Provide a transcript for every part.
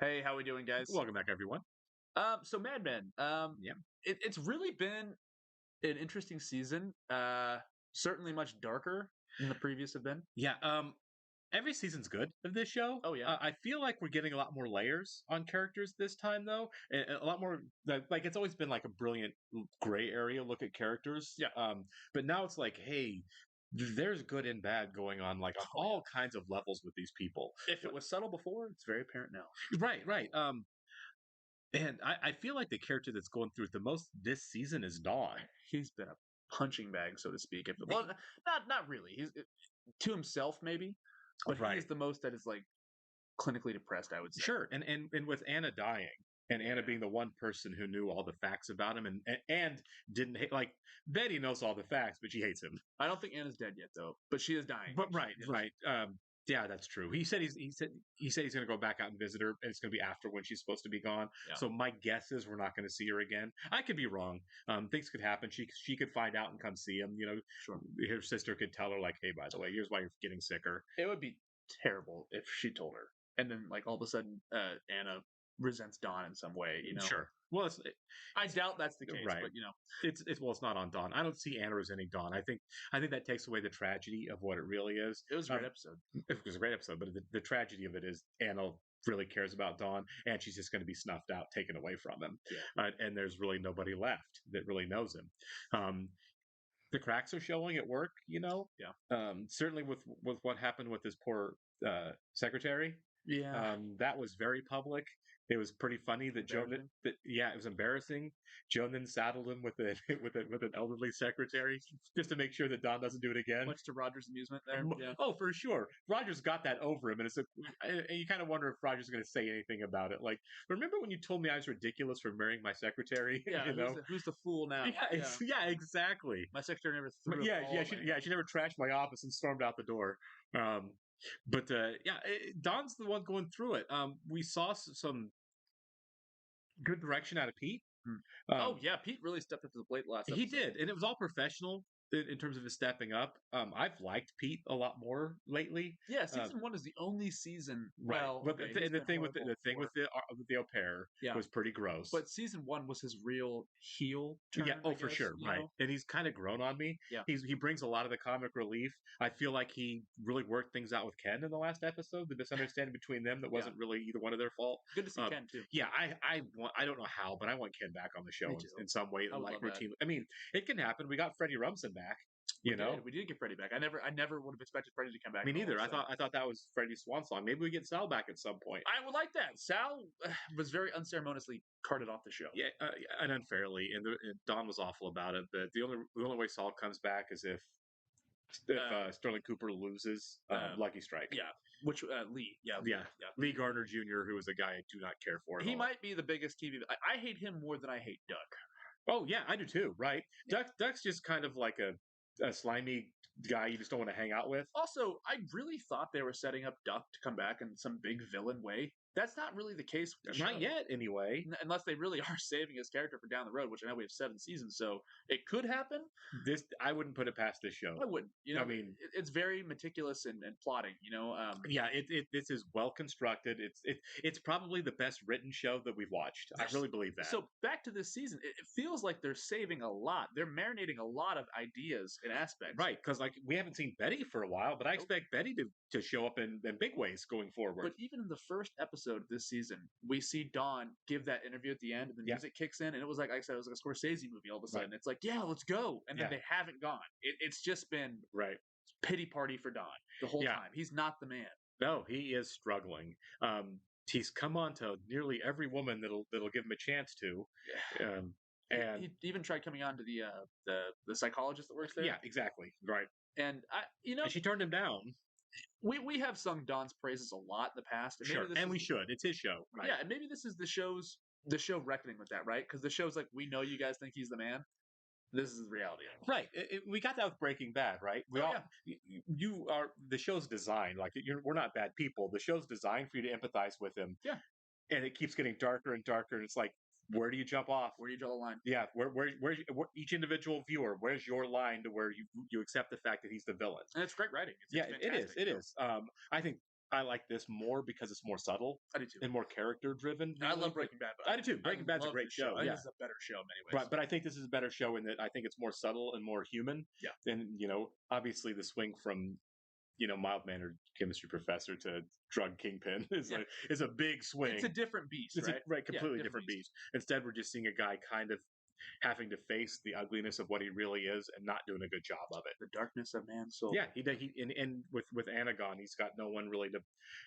Hey, how we doing, guys? Welcome back, everyone. So Mad Men. Yeah, It's really been an interesting season. Certainly much darker than the previous have been. yeah. Every season's good of this show. Oh yeah, I feel like we're getting a lot more layers on characters this time, though. A lot more like it's always been like a brilliant gray area look at characters. yeah, But now it's like, hey, there's good and bad going on, like on oh all kinds of levels with these people. yeah. If it was subtle before, it's very apparent now. Right, right. And I feel like the character that's going through it the most this season is Dawn. He's been a punching bag, so to speak. Well, not really. He's to himself maybe, but he Right. is the most that is like clinically depressed. I would say. Sure, and with Anna dying, and Anna Yeah. being the one person who knew all the facts about him, and didn't hate, like Betty knows all the facts, but she hates him. I don't think Anna's dead yet though, but she is dying. But right, Yes. right, yeah, that's true. He said he's going to go back out and visit her, and it's going to be after when she's supposed to be gone. Yeah. So my guess is we're not going to see her again. I could be wrong. Things could happen. She could find out and come see him. You know, Sure. her sister could tell her like, hey, by the way, here's why you're getting sicker. It would be terrible if she told her, and then like all of a sudden, Anna resents Dawn in some way. Sure. Well, I doubt that's the case, right. but It's not on Dawn. I don't see Anna resenting Dawn. I think that takes away the tragedy of what it really is. it was a great episode. It was a great episode, but the tragedy of it is Anna really cares about Dawn, and she's just going to be snuffed out, taken away from him, Yeah, and there's really nobody left that really knows him. Um, the cracks are showing at work, you know. yeah, Certainly with what happened with his poor secretary. yeah. That was very public. It was pretty funny that Embarrassing. yeah, it was embarrassing. Joan then saddled him with a with an elderly secretary just to make sure that Don doesn't do it again. Much to Roger's amusement, there. Yeah, Oh, for sure. Roger's got that over him, and and you kind of wonder if Roger's going to say anything about it. Like, remember when you told me I was ridiculous for marrying my secretary? yeah. You know? Who's the fool now? Yeah, exactly. My secretary never threw. Yeah, a ball at me. she never trashed my office and stormed out the door. Um, but yeah, Don's the one going through it. We saw some good direction out of Pete. Hmm. Oh Um, yeah, Pete really stepped up to the plate last he episode. did, and it was all professional in terms of his stepping up. I've liked Pete a lot more lately. Yeah, Uh, season one is the only season. right, Well, but okay, and he's the been thing horrible the thing before. with the au pair Yeah, was pretty gross. but season one was his real heel turn. Yeah, I oh for guess, sure, right. And he's kind of grown on me. Yeah, He brings a lot of the comic relief. I feel like he really worked things out with Ken in the last episode. The misunderstanding between them that yeah. wasn't really either one of their fault. Good to see Ken too. Yeah, I don't know how, but I want Ken back on the show Me too. in some way, I would like love that. routine. I mean, it can happen. We got Freddie Rumsen back. You know, We did get Freddie back. I never would have expected Freddie to come back. me at all, neither. so. I thought that was Freddie's swan song. Maybe we get Sal back at some point. I would like that. Sal was very unceremoniously carted off the show. Yeah, and unfairly, and Don was awful about it. The only way Saul comes back is if Sterling Cooper loses Lucky Strike. Yeah, which Lee. Yeah, Yeah. Lee Garner Jr., who is a guy I do not care for. At He all. might be the biggest TV. I hate him more than I hate Duck. Oh yeah, I do too. Right? Duck's just kind of like a slimy guy you just don't want to hang out with. Also, I really thought they were setting up Duck to come back in some big villain way. That's not really the case with the show. Not yet, anyway. Unless they really are saving his character for down the road, which I know we have 7 seasons, so it could happen. This I wouldn't put it past this show. I wouldn't. I mean, it's very meticulous and plotting. Yeah, this is well constructed. It's probably the best written show that we've watched. I really believe that. So back to this season, it feels like they're saving a lot. They're marinating a lot of ideas and aspects. Right, because like we haven't seen Betty for a while, but I expect Betty to show up in big ways going forward. But even in the first episode this season, we see Dawn give that interview at the end, and the music kicks in, and it was like I said, it was like a Scorsese movie. All of a sudden, it's like, yeah, let's go, and then they haven't gone. It's just been pity party for Don the whole time. He's not the man. No, he is struggling. He's come on to nearly every woman that'll give him a chance to. And he even tried coming on to the psychologist that works there. Yeah, exactly. Right. And and she turned him down. We have sung Don's praises a lot in the past. And sure, and we should. It's his show. Right? Yeah, and maybe this is the show reckoning with that, right? Because the show's like, we know you guys think he's the man. This is the reality. Right. We got that with Breaking Bad, right? You are the show's designed like we're not bad people. The show's designed for you to empathize with him. Yeah. And it keeps getting darker and darker. And it's like, where do you jump off? Where do you draw the line? Yeah. Where each individual viewer, where's your line to where you accept the fact that he's the villain? And it's great writing. It is. It is. I think I like this more because it's more subtle. I do too. And more character driven. I love Breaking Bad. I do too. Breaking Bad's a great show. I think it's a better show in many ways. Right, but I think this is a better show in that I think it's more subtle and more human. Yeah. And obviously the swing from mild mannered chemistry professor to drug kingpin is a big swing. It's a different beast, right? Right, completely different beast. Instead, we're just seeing a guy kind of having to face the ugliness of what he really is and not doing a good job of it. The darkness of man's soul. Yeah, he and with Anagon, he's got no one really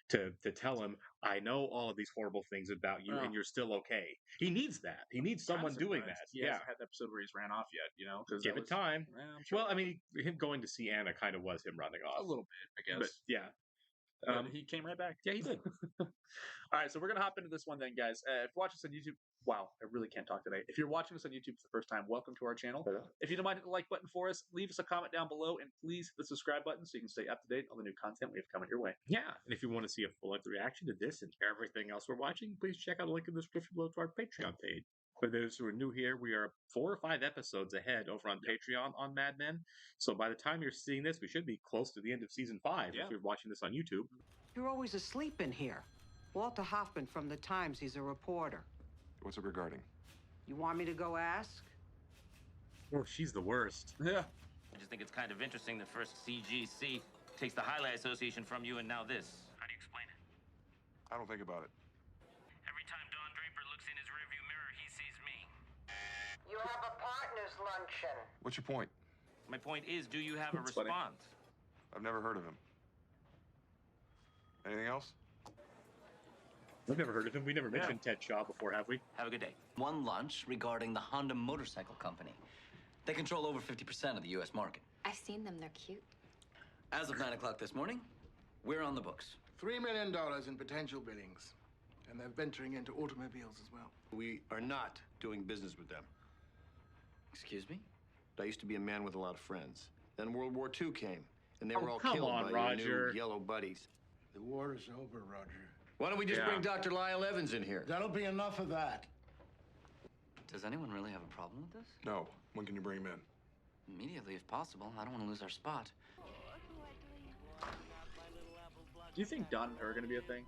to tell him, I know all of these horrible things about you, and you're still okay. He needs that. He needs someone doing that. He hasn't had the episode where he's ran off yet, Give it time. Sure. Well, I mean, him going to see Anna kind of was him running off. A little bit, I guess. But, yeah. He came right back. Yeah, he did. All right, so we're gonna hop into this one then, guys. If you're watching us on YouTube, wow, I really can't talk today. If you're watching us on YouTube for the first time, welcome to our channel. If you don't mind hitting the like button for us, leave us a comment down below, and please hit the subscribe button so you can stay up to date on the new content we have coming your way. Yeah, and if you want to see a full-length reaction to this and everything else we're watching, please check out a link in the description below to our Patreon page. For those who are new here, we are 4 or 5 episodes ahead over on Patreon on Mad Men. So by the time you're seeing this, we should be close to the end of season 5 if you're watching this on YouTube. You're always asleep in here. Walter Hoffman from the Times, he's a reporter. What's it regarding? You want me to go ask? Oh, she's the worst. Yeah. I just think it's kind of interesting that first CGC takes the Highlight Association from you and now this. How do you explain it? I don't think about it. Every time Don Draper looks in his rearview mirror, he sees me. You have a partner's luncheon. What's your point? My point is, do you have a That's funny. response? I've never heard of him. Anything else? We've never heard of him. We never mentioned Ted Shaw before, have we? Have a good day. One lunch regarding the Honda Motorcycle Company. They control over 50% of the U.S. market. I've seen them. They're cute. As of 9 o'clock this morning, we're on the books. $3 million in potential billings. And they're venturing into automobiles as well. We are not doing business with them. Excuse me? I used to be a man with a lot of friends. Then World War II came, and they were all come killed on, by Roger. your new yellow buddies. The war is over, Roger. Why don't we just bring Dr. Lyle Evans in here? That'll be enough of that. Does anyone really have a problem with this? No. When can you bring him in? Immediately, if possible. I don't want to lose our spot. Do you think Don and her are gonna be a thing?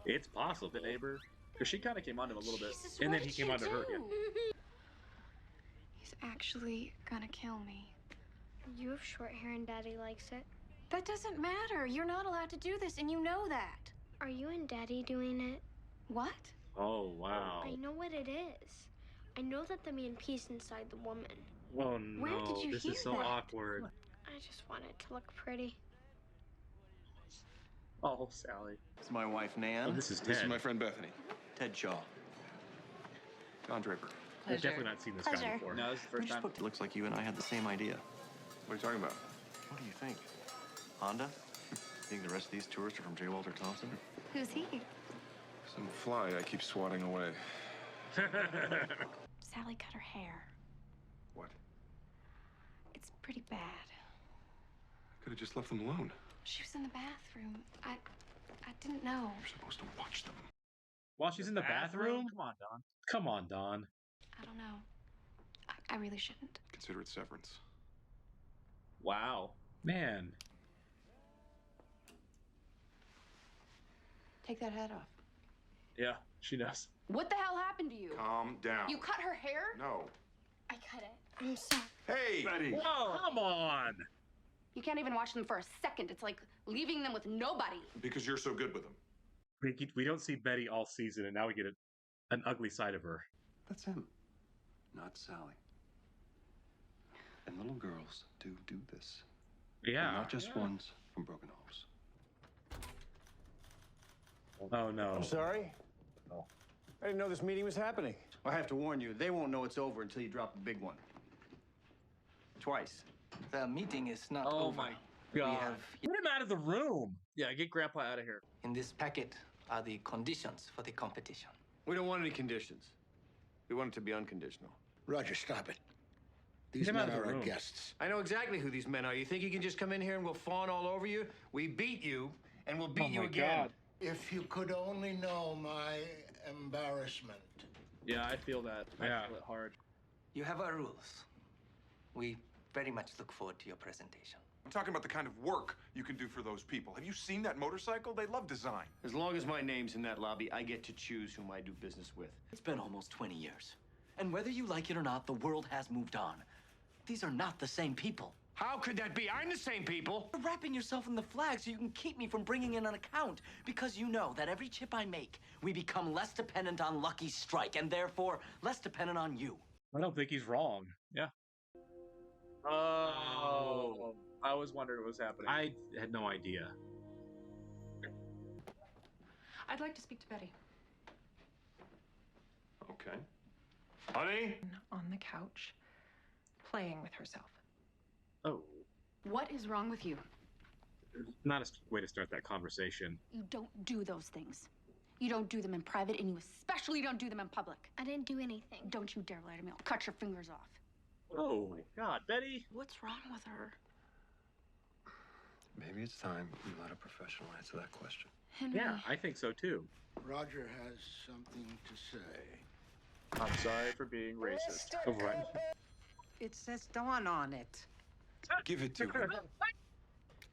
It's possible. The neighbor, because she kind of came onto him a little bit, Jesus, and what then he did came you onto her do? again. He's actually gonna kill me. You have short hair and Daddy likes it. That doesn't matter. You're not allowed to do this, and you know that. Are you and Daddy doing it? What? Oh, wow. I know what it is. I know that the man pees inside the woman. Oh, no. Where did you this hear is so that? awkward. I just want it to look pretty. oh Sally. It's my wife, Nan. Oh, this is Ted. This is my friend Bethany. Ted Shaw. Don Draper. I've definitely not seen this guy Pleasure. before. No, this is the first time. It looks like you and I had the same idea. What are you talking about? What do you think? Honda? Think the rest of these tourists are from J. Walter Thompson? Who's he? Some fly I keep swatting away. Sally cut her hair. What? It's pretty bad. I could have just left them alone. She was in the bathroom. I didn't know. You're supposed to watch them. While she's in the bathroom? Come on, Don. Come on, Don. I don't know. I really shouldn't. Consider it severance. Wow. Man. Take that hat off. Yeah, she does. What the hell happened to you? Calm down. You cut her hair? No. I cut it. I'm sorry. Hey! Betty! Whoa, come on. You can't even watch them for a second. It's like leaving them with nobody. Because you're so good with them. We don't see Betty all season, and now we get an ugly side of her. That's him, not Sally. And little girls do this. Yeah. And not just ones from broken homes. Oh, no. I'm sorry? I didn't know this meeting was happening. I have to warn you, they won't know it's over until you drop the big one. Twice. The meeting is not Oh over. my We God. have, Get him out of the room. Yeah, get Grandpa out of here. in this packet are the conditions for the competition. We don't want any conditions. We want it to be unconditional. Roger, stop it. Get These him out men of the are our room. guests. I know exactly who these men are. You think you can just come in here and we'll fawn all over you? We beat you, and we'll beat you my again. God. If you could only know my embarrassment. Yeah, I feel that. Yeah. I feel it hard. You have our rules. We very much look forward to your presentation. I'm talking about the kind of work you can do for those people. Have you seen that motorcycle? They love design. As long as my name's in that lobby, I get to choose whom I do business with. It's been almost 20 years. And whether you like it or not, the world has moved on. These are not the same people. How could that be? I'm the same people. You're wrapping yourself in the flag so you can keep me from bringing in an account. Because you know that every chip I make, we become less dependent on Lucky Strike, and therefore less dependent on you. I don't think he's wrong. Yeah. Oh. I was wondering what was happening. I had no idea. I'd like to speak to Betty. Okay. Honey? On the couch, playing with herself. Oh. What is wrong with you? Not a way to start that conversation. You don't do those things. You don't do them in private, and you especially don't do them in public. I didn't do anything. Don't you dare lie to me. I'll cut your fingers off. Oh my God, Betty. What's wrong with her? Maybe it's time we let a professional answer that question. Henry. Yeah, I think so too. Roger has something to say. I'm sorry for being racist. Oh, right. It says Dawn on it. Give it to her.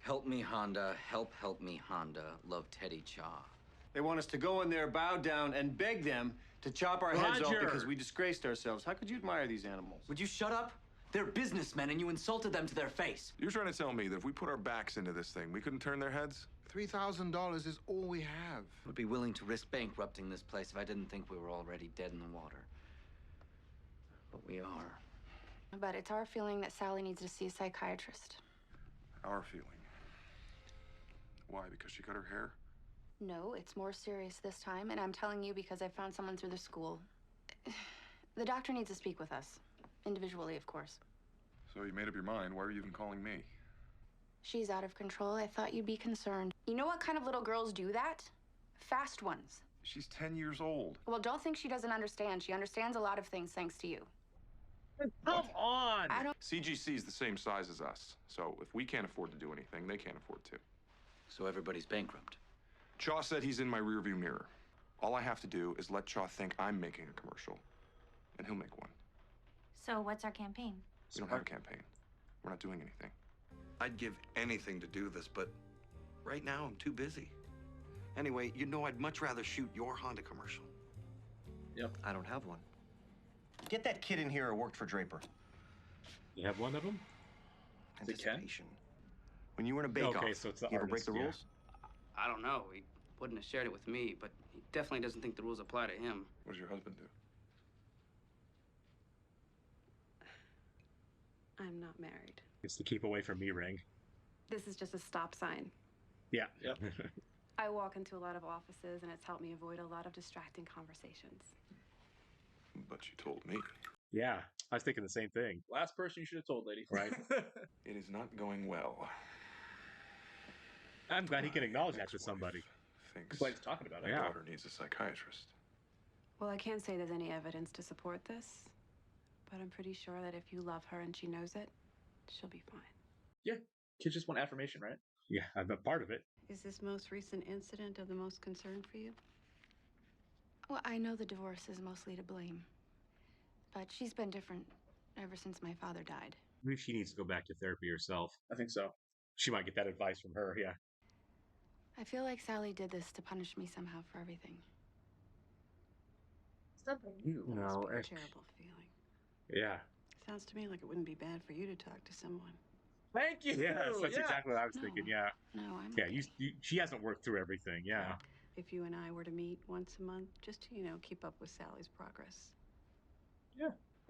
Help me, Honda. Help me, Honda. Love, Teddy Cha. They want us to go in there, bow down, and beg them to chop our heads off Roger. because we disgraced ourselves. How could you admire these animals? Would you shut up? They're businessmen, and you insulted them to their face. You're trying to tell me that if we put our backs into this thing, we couldn't turn their heads? $3,000 is all we have. I would be willing to risk bankrupting this place if I didn't think we were already dead in the water. But we are. But it's our feeling that Sally needs to see a psychiatrist. Our feeling. Why? Because she cut her hair? No, it's more serious this time, and I'm telling you because I found someone through the school. The doctor needs to speak with us. Individually, of course. So you made up your mind. Why are you even calling me? She's out of control. I thought you'd be concerned. You know what kind of little girls do that? Fast ones. She's 10 years old. Well, don't think she doesn't understand. She understands a lot of things thanks to you. Come on. I don't... CGC is the same size as us. So if we can't afford to do anything, they can't afford to. So everybody's bankrupt. Chaw said he's in my rearview mirror. All I have to do is let Chaw think I'm making a commercial, and he'll make one. So what's our campaign? We don't have a campaign. We're not doing anything. I'd give anything to do this, but right now I'm too busy. Anyway, you know I'd much rather shoot your Honda commercial. Yep. I don't have one. Get that kid in here who worked for Draper. You have one of them? Anticipation. When you were in a bake-off, Okay, so it's the you ever break artist, the yeah. rules? I don't know. He wouldn't have shared it with me, but he definitely doesn't think the rules apply to him. What does your husband do? I'm not married. It's the keep away from me ring. This is just a stop sign. Yeah. Yep. I walk into a lot of offices, and it's helped me avoid a lot of distracting conversations. But you told me. Yeah, I was thinking the same thing. Last person you should have told, lady. Right. It is not going well. I'm glad he can acknowledge that to somebody. Thinks Like he's talking about it. my Yeah. daughter needs a psychiatrist. Well, I can't say there's any evidence to support this, but I'm pretty sure that if you love her and she knows it, she'll be fine. Yeah. Kids just want affirmation, right? Yeah, I'm a part of it. Is this most recent incident of the most concern for you? Well, I know the divorce is mostly to blame. But she's been different ever since my father died. Maybe she needs to go back to therapy herself. I think so. She might get that advice from her, yeah. I feel like Sally did this to punish me somehow for everything. No, Must be a terrible feeling. yeah. Sounds to me like it wouldn't be bad for you to talk to someone. Thank you. Yeah, that's exactly what I was No. thinking, yeah. No, I'm Yeah, she hasn't worked through everything, yeah. If you and I were to meet once a month, just to, keep up with Sally's progress.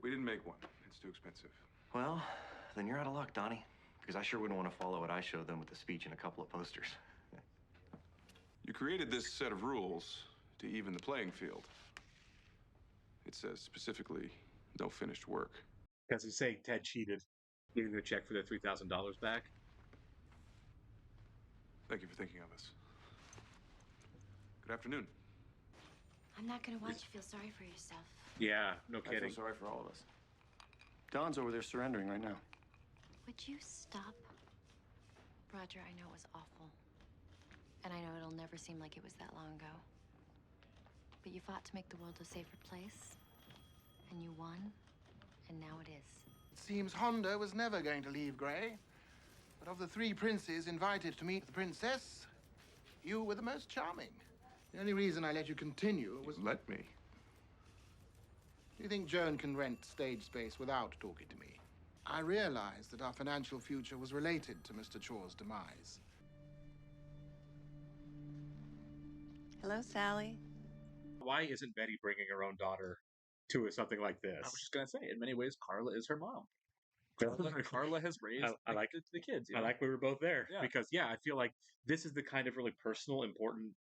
We didn't make one. It's too expensive. Well, then you're out of luck, Donnie. Because I sure wouldn't want to follow what I showed them with a speech and a couple of posters. You created this set of rules to even the playing field. It says specifically, no finished work. Because he's saying Ted cheated. Giving the check for the $3,000 back. Thank you for thinking of us. Good afternoon. I'm not gonna watch you feel sorry for yourself. Yeah, no I kidding. feel sorry for all of us. Don's over there surrendering right now. Would you stop? Roger, I know it was awful. And I know it'll never seem like it was that long ago. But you fought to make the world a safer place. And you won. And now it is. It seems Honda was never going to leave Gray. But of the 3 princes invited to meet the princess, you were the most charming. The only reason I let you continue was... Let me? Do you think Joan can rent stage space without talking to me? I realized that our financial future was related to Mr. Chaw's demise. Hello, Sally. Why isn't Betty bringing her own daughter to something like this? I was just gonna say, in many ways, Carla is her mom. Carla has raised the kids. You know? I like we were both there Yeah. because I feel like this is the kind of really personal, important,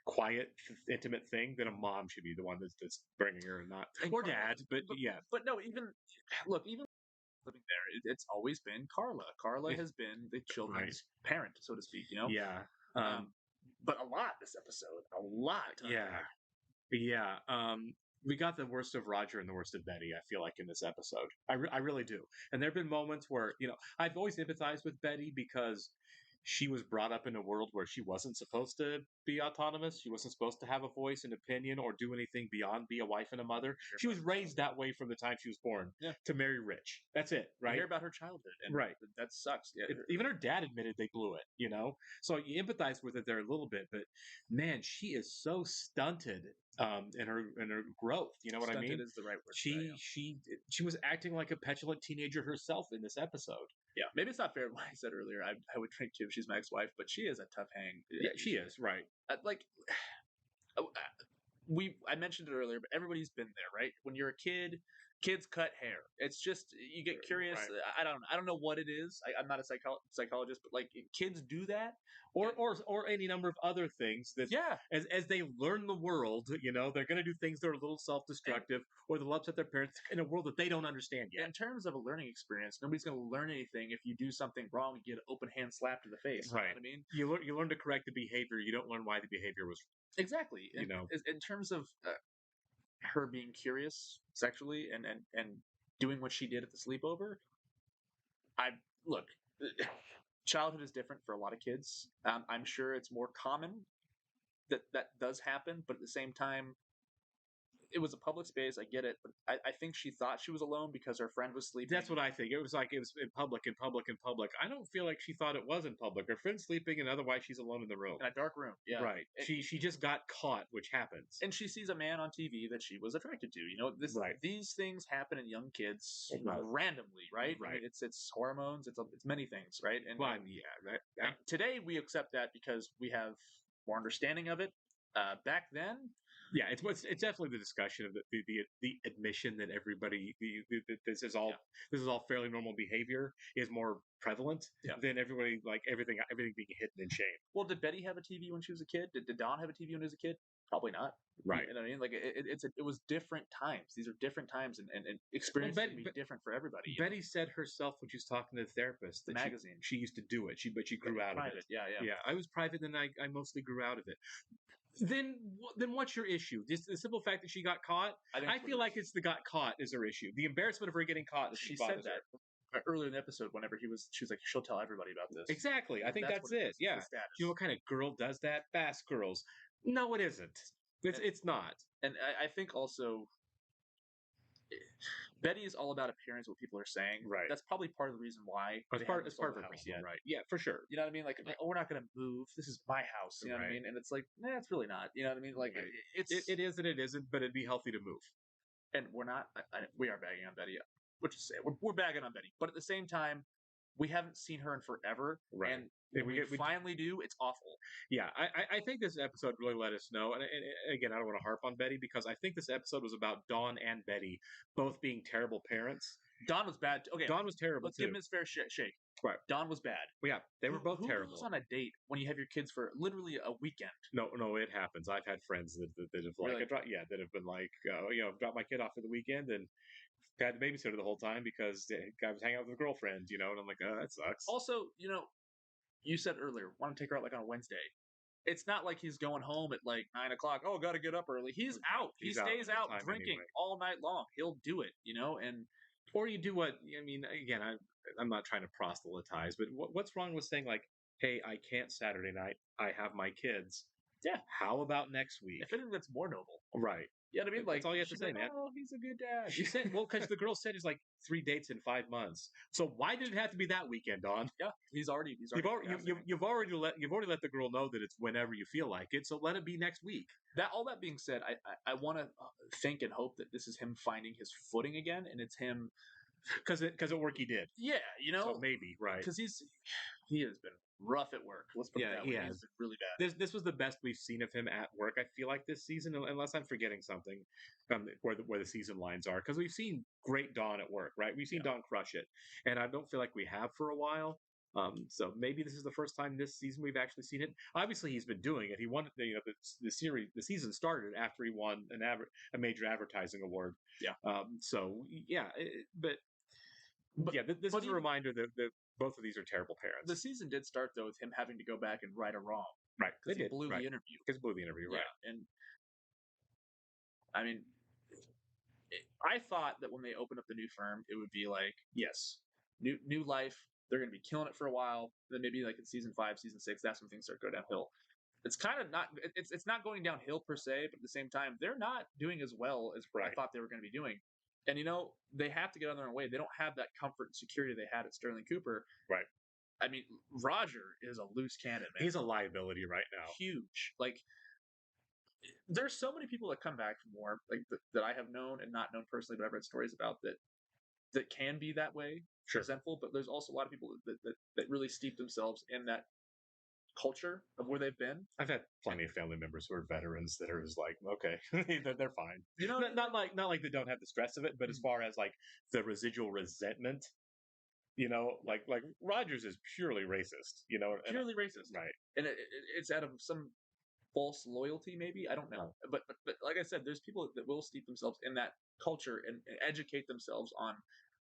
quiet, intimate thing that a mom should be the one that's bringing her, and not or dad. But yeah, but no, even living there, it's always been Carla. Carla has been the children's parent, so to speak. You know. Yeah. But a lot this episode, a lot. Yeah. We got the worst of Roger and the worst of Betty, I feel like, in this episode. I really do. And there have been moments where, I've always empathized with Betty because she was brought up in a world where she wasn't supposed to be autonomous. She wasn't supposed to have a voice, an opinion, or do anything beyond be a wife and a mother. She was raised that way from the time she was born to marry rich. That's it, right? You hear about her childhood, and that sucks. Yeah. Even her dad admitted they blew it, So you empathize with it there a little bit, but man, she is so stunted in her growth. You know what I mean? Stunted is the right word. She was acting like a petulant teenager herself in this episode. Yeah, maybe it's not fair what I said earlier. I would drink too if she's my ex-wife, but she is a tough hang. Yeah, she is, right. I mentioned it earlier, but everybody's been there, right? When you're a kid, kids cut hair. It's just, you get curious. Right. I don't know what it is. I'm not a psychologist, but like kids do that. Or any number of other things that as they learn the world, they're going to do things that are a little self-destructive, or they'll upset their parents in a world that they don't understand yet. In terms of a learning experience, nobody's going to learn anything if you do something wrong and get an open hand slap to the face. Right. You know what I mean? You learn to correct the behavior. You don't learn why the behavior was exactly. In terms of her being curious sexually and doing what she did at the sleepover, childhood is different for a lot of kids. I'm sure it's more common that does happen, but at the same time, it was a public space. I get it, but I think she thought she was alone because her friend was sleeping. That's what I think. It was in public. I don't feel like she thought it was in public. Her friend's sleeping, and otherwise she's alone in the room. In a dark room. Yeah. Right. She just got caught, which happens. And she sees a man on TV that she was attracted to. These things happen in young kids randomly, right? Right. I mean, it's hormones. It's many things, right? And and today we accept that because we have more understanding of it. Back then. Yeah, it's definitely the discussion of the admission that everybody this is all fairly normal behavior is more prevalent than everybody everything being hidden in shame. Well, did Betty have a TV when she was a kid? Did Don have a TV when he was a kid? Probably not. Right. You know what I mean? It was different times. These are different times, and experiences can be different for everybody. Betty said herself when she was talking to the therapist that magazine she used to do it. But she grew out of it. Yeah. I was private, and I mostly grew out of it. Then what's your issue? Just the simple fact that she got caught? I feel like it's the got caught is her issue. The embarrassment of her getting caught. She said that earlier in the episode. Whenever she was like, she'll tell everybody about this. Exactly. I think that's it. Yeah. You know what kind of girl does that? Fast girls. No, it isn't. It's not. And I think also, Betty is all about appearance, what people are saying. Right. That's probably part of the reason why. It's part of her house. Right. Yeah, for sure. You know what I mean? Like, we're not going to move. This is my house. You know what I mean? And it's like, it's really not. You know what I mean? Like, it is and it isn't, but it'd be healthy to move. And we're not. We are bagging on Betty. We'll just say we're bagging on Betty. But at the same time, we haven't seen her in forever. Right. And when we finally do, it's awful. Yeah, I think this episode really let us know. And again, I don't want to harp on Betty because I think this episode was about Dawn and Betty both being terrible parents. Dawn was bad. Okay, Dawn was terrible. Let's give him his fair shake. Right. Dawn was bad. Well, yeah, they were both terrible. Who goes on a date when you have your kids for literally a weekend? No, it happens. I've had friends that have really? that have been like, dropped my kid off for the weekend and had the babysitter the whole time because I was hanging out with a girlfriend, and I'm like, that sucks. Also, you said earlier, want to take her out like on a Wednesday. It's not like he's going home at like 9 o'clock. Oh, got to get up early. He's out. He stays out drinking all night long. He'll do it, or you do what, again, I'm not trying to proselytize, but what's wrong with saying like, hey, I can't Saturday night. I have my kids. Yeah. How about next week? If anything, that's more noble. Right. Yeah, I mean, like, that's all you have to say, man. Oh, he's a good dad. She said, well, because the girl said it's like 3 dates in 5 months. So why did it have to be that weekend, Don? Yeah, he's already. You've already let the girl know that it's whenever you feel like it. So let it be next week. All that being said, I want to think and hope that this is him finding his footing again, and it's him because at work he did. Yeah, so maybe right because he has been rough at work. Let's put it that way. He has been really bad. This was the best we've seen of him at work. I feel like this season, unless I'm forgetting something, where the season lines are, because we've seen great Don at work, right? We've seen Don crush it, and I don't feel like we have for a while. So maybe this is the first time this season we've actually seen it. Obviously, he's been doing it. He won the season started after he won a major advertising award. Yeah. This is a reminder that both of these are terrible parents. The season did start though with him having to go back and right a wrong. Right. Because he blew the interview. Because he blew the interview. Right. And I mean, I thought that when they opened up the new firm, it would be like, yes, new life. They're going to be killing it for a while. Then maybe like in season 5, season 6, that's when things start to go downhill. It's kind of not. It's not going downhill per se, but at the same time, they're not doing as well as I thought they were going to be doing. And they have to get on their own way. They don't have that comfort and security they had at Sterling Cooper. Right. I mean, Roger is a loose cannon, man. He's a liability right now. Huge. Like, there's so many people that come back from war, like that I have known and not known personally, but I've read stories about that can be that way, resentful. But there's also a lot of people that really steep themselves in that culture of where they've been. I've had plenty of family members who are veterans that are just like, okay, they're fine. Not like they don't have the stress of it, but as far as like the residual resentment, like Rogers is purely racist, purely racist, right? And it's out of some false loyalty, maybe, I don't know. But like I said, there's people that will steep themselves in that culture and educate themselves on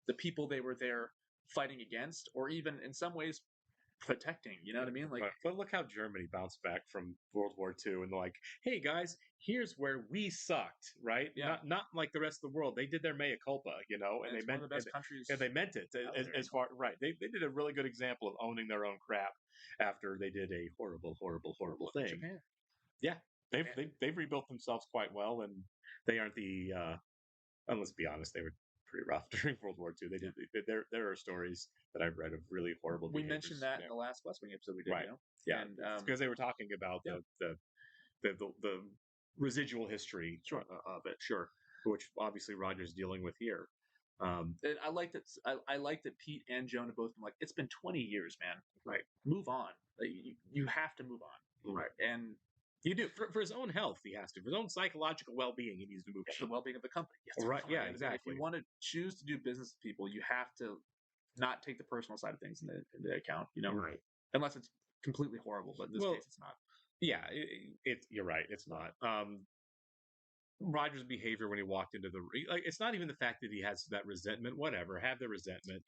the people they were there fighting against, or even in some ways protecting, you know what I mean? Like, but look how Germany bounced back from World War II, and they're like, hey guys, here's where we sucked, right? Yeah. Not like the rest of the world. They did their mea culpa, and they meant one of the best countries. And they meant it as far right. They did a really good example of owning their own crap after they did a horrible thing. Japan. Yeah, they've rebuilt themselves quite well, and they aren't the. And let's be honest, they were pretty rough during World War II. They did. There are stories that I've read of really horrible. We mentioned that in the last West Wing episode we did. Right. Yeah, and because they were talking about the residual history of it. Sure. Which obviously Roger's dealing with here. And I like that. I like that Pete and Joan have both been like, it's been 20 years, man. Right. Move on. Like, you have to move on. Right. And you do for his own health. He has to, for his own psychological well-being. He needs to move. The well-being of the company. Right. Yeah. Exactly. If you want to choose to do business with people, you have to not take the personal side of things into account. Right. Unless it's completely horrible, but in this case, it's not. Yeah. You're right. It's not. Roger's behavior when he walked into the it's not even the fact that he has that resentment. Whatever, have the resentment.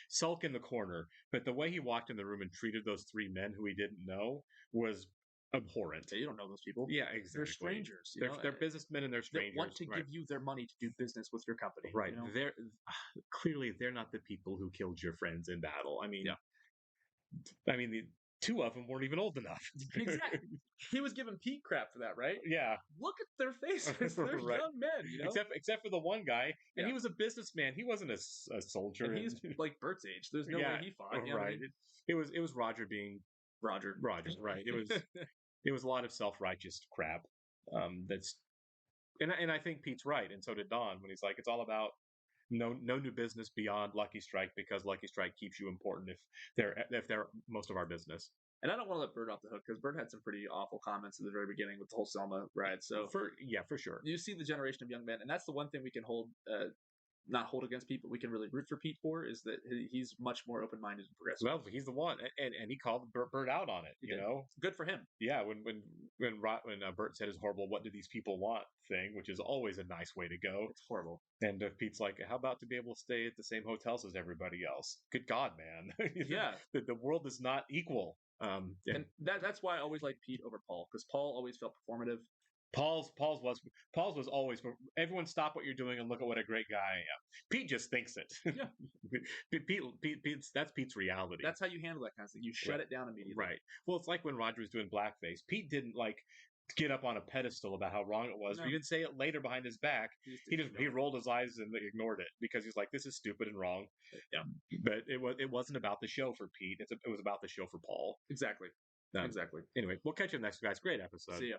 Sulk in the corner. But the way he walked in the room and treated those 3 men who he didn't know was abhorrent. You don't know those people. Yeah, exactly. They're strangers. They're businessmen and they're strangers. They want to give you their money to do business with your company. Right. They're clearly they're not the people who killed your friends in battle. I mean, the 2 of them weren't even old enough. Exactly. He was giving Pete crap for that, right? Yeah. Look at their faces. They're young men. Except for the one guy, and he was a businessman. He wasn't a soldier. And he's like Bert's age. There's no way he fought. Right. It was Roger being Roger. Rogers. Right. It was a lot of self-righteous crap. That's and I think Pete's right, and so did Don when he's like, it's all about no new business beyond Lucky Strike, because Lucky Strike keeps you important if they're most of our business. And I don't want to let Bert off the hook, because Bert had some pretty awful comments at the very beginning with the whole Selma ride. So for sure, you see the generation of young men, and that's the one thing we can not hold against Pete, but we can really root for Pete for, is that he's much more open-minded and progressive. Well, he's the one, and he called Bert out on it. Good for him. Yeah, when Bert said his horrible "what do these people want" thing, which is always a nice way to go. It's horrible. And Pete's like, how about to be able to stay at the same hotels as everybody else? Good God, man! Yeah, the world is not equal. And that's why I always like Pete over Paul, because Paul always felt performative. Paul's was always, everyone stop what you're doing and look at what a great guy I am. Pete just thinks it. Yeah. Pete's, that's Pete's reality. That's how you handle that kind of thing. You shut it down immediately. Right. Well, it's like when Roger was doing blackface. Pete didn't get up on a pedestal about how wrong it was. No. But he didn't say it later behind his back. He rolled his eyes and ignored it because he's like, this is stupid and wrong. Yeah. But it wasn't about the show for Pete. It was about the show for Paul. Exactly. Exactly. Anyway, we'll catch you next, guys. Great episode. See ya.